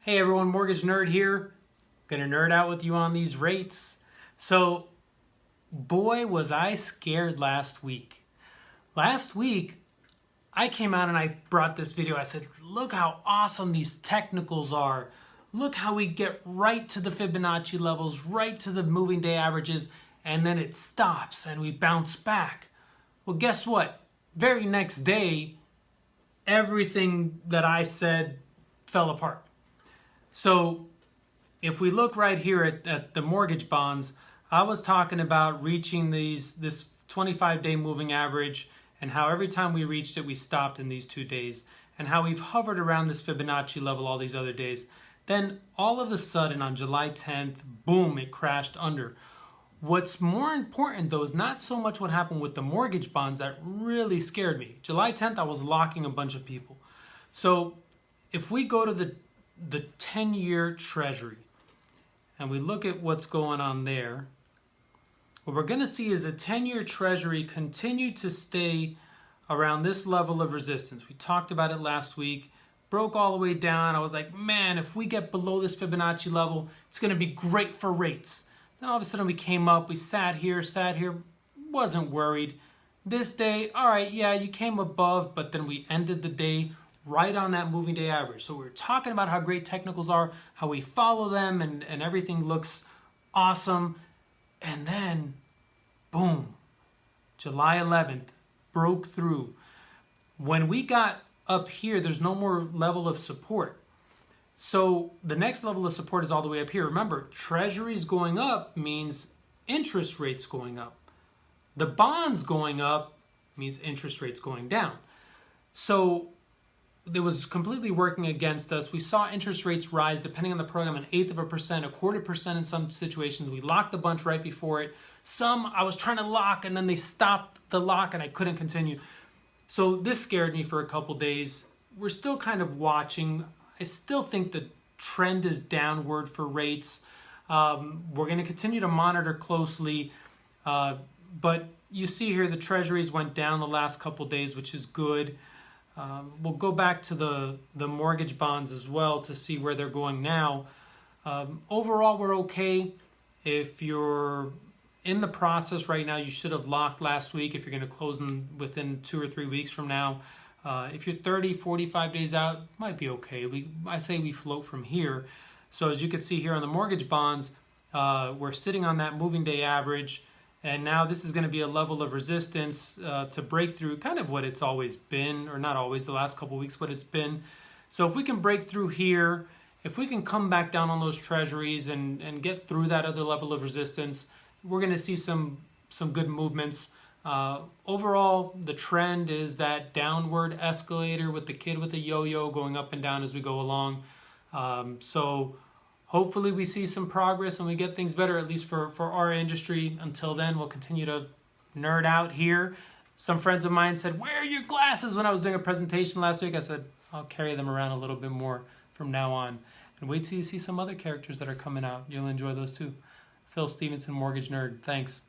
Hey everyone, Mortgage Nerd here. Gonna nerd out with you on these rates. So, boy was I scared last week. Last week, I came out and I brought this video. I said, look how awesome these technicals are. Look how we get right to the Fibonacci levels, right to the moving day averages, and then it stops and we bounce back. Well, guess what? Very next day, everything that I said fell apart. So if we look right here at the mortgage bonds, I was talking about reaching this 25-day moving average and how every time we reached it, we stopped in these 2 days and how we've hovered around this Fibonacci level all these other days. Then all of a sudden on July 10th, boom, it crashed under. What's more important though is not so much what happened with the mortgage bonds that really scared me. July 10th, I was locking a bunch of people. So if we go to the 10-year Treasury and we look at what's going on there, what we're going to see is the 10-year Treasury continue to stay around this level of resistance. We talked about it last week, broke all the way down. I was like, man, if we get below this Fibonacci level, it's going to be great for rates. Then all of a sudden we came up, we sat here, wasn't worried. This day, all right, yeah, you came above, but then we ended the day right on that moving day average. So we're talking about how great technicals are, how we follow them, and everything looks awesome. And then, boom, July 11th, broke through. When we got up here, there's no more level of support. So the next level of support is all the way up here. Remember, treasuries going up means interest rates going up. The bonds going up means interest rates going down. So it was completely working against us. We saw interest rates rise, depending on the program, 1/8 of a percent, 1/4% in some situations. We locked a bunch right before it. Some I was trying to lock, and then they stopped the lock, and I couldn't continue. So this scared me for a couple days. We're still kind of watching. I still think the trend is downward for rates. We're going to continue to monitor closely. But you see here the treasuries went down the last couple days, which is good. We'll go back to the mortgage bonds as well to see where they're going now. Overall, we're okay. If you're in the process right now, you should have locked last week if you're going to close them within 2 or 3 weeks from now. If you're 30, 45 days out, might be okay. I say we float from here. So as you can see here on the mortgage bonds, we're sitting on that moving day average. And now this is going to be a level of resistance to break through kind of what it's always been, or not always, the last couple of weeks what it's been. So if we can break through here, if we can come back down on those treasuries and get through that other level of resistance, we're going to see some good movements. Overall, the trend is that downward escalator with the kid with a yo-yo going up and down as we go along. So hopefully we see some progress and we get things better, at least for our industry. Until then, we'll continue to nerd out here. Some friends of mine said, where are your glasses? When I was doing a presentation last week, I said, I'll carry them around a little bit more from now on. And wait till you see some other characters that are coming out. You'll enjoy those too. Phil Stevenson, Mortgage Nerd. Thanks.